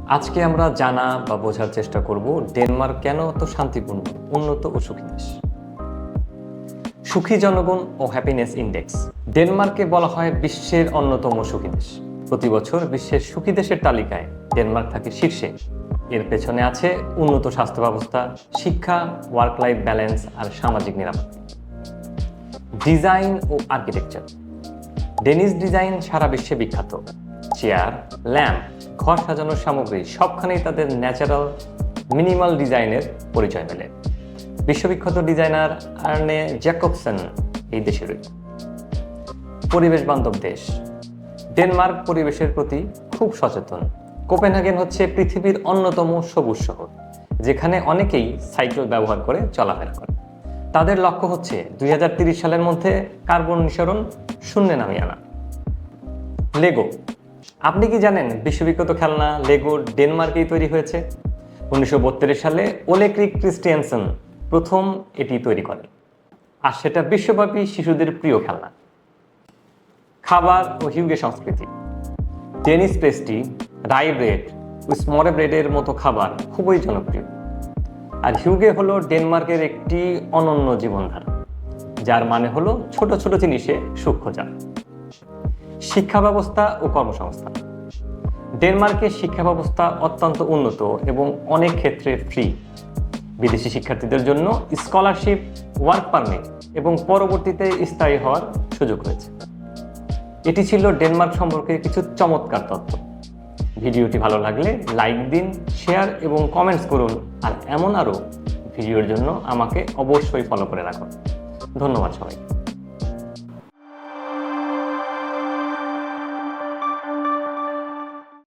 আজকে আমরা জানা বা বোঝার চেষ্টা করব ডেনমার্ক কেন এত শান্তিপূর্ণ, উন্নত ও সুখী দেশ। সুখী জনগণ ও হ্যাপিনেস ইন্ডেক্স। ডেনমার্ককে বলা হয় বিশ্বের অন্যতম সুখী দেশ। প্রতি বছর বিশ্বের সুখী দেশের তালিকায় ডেনমার্ক থাকে শীর্ষে। এর পেছনে আছে উন্নত স্বাস্থ্য ব্যবস্থা, শিক্ষা, ওয়ার্ক লাইফ ব্যালেন্স আর সামাজিক নিরাপত্তা। ডিজাইন ও আর্কিটেকচার। ডেনিশ ডিজাইন সারা বিশ্বে বিখ্যাত। চেয়ার, ল্যাম্প, ঘর সাজানোর সামগ্রী সবখানেই তাদের ন্যাচারাল মিনিমাল ডিজাইনের পরিচয় মেলে। বিশ্ববিখ্যাত ডিজাইনার আর্নে জ্যাকবসন এই দেশেরই। পরিবেশ বান্ধব দেশ। ডেনমার্ক পরিবেশের প্রতি খুব সচেতন। কোপেনহেগেন হচ্ছে পৃথিবীর অন্যতম সবুজ শহর, যেখানে অনেকেই সাইকেল ব্যবহার করে চলাফেরা করে। তাদের লক্ষ্য হচ্ছে 2030 সালের মধ্যে কার্বন নিঃসরণ শূন্যে নামিয়ে আনা। লেগো। আপনি কি জানেন বিশ্ববিখ্যাত খেলনা লেগো ডেনমার্কেই তৈরি হয়েছে? 1932 সালে ওলে ক্রিস্টিয়ানসেন প্রথম এটি তৈরি করেন, আর সেটা বিশ্বব্যাপী শিশুদের প্রিয় খেলনা। খাবার ও হিউগে সংস্কৃতি। ডেনিশ পেস্ট্রি, রাই ব্রেড ও স্মরে ব্রেডের মতো খাবার খুবই জনপ্রিয়। আর হিউগে হলো ডেনমার্কের একটি অনন্য জীবনধারা, যার মানে হলো ছোট ছোট জিনিসে সুখ খোঁজা। শিক্ষা ব্যবস্থা ও কর্মসংস্থান। ডেনমার্কের শিক্ষা ব্যবস্থা অত্যন্ত উন্নত এবং অনেক ক্ষেত্রে ফ্রি। বিদেশি শিক্ষার্থীদের জন্য স্কলারশিপ, ওয়ার্ক পারমিট এবং পরবর্তীতে স্থায়ী হওয়ার সুযোগ রয়েছে। এটি ছিল ডেনমার্ক সম্পর্কে কিছু চমৎকার তথ্য। ভিডিওটি ভালো লাগলে লাইক দিন, শেয়ার এবং কমেন্টস করুন। আর এমন আরও ভিডিওর জন্য আমাকে অবশ্যই ফলো করে রাখুন। ধন্যবাদ সবাই।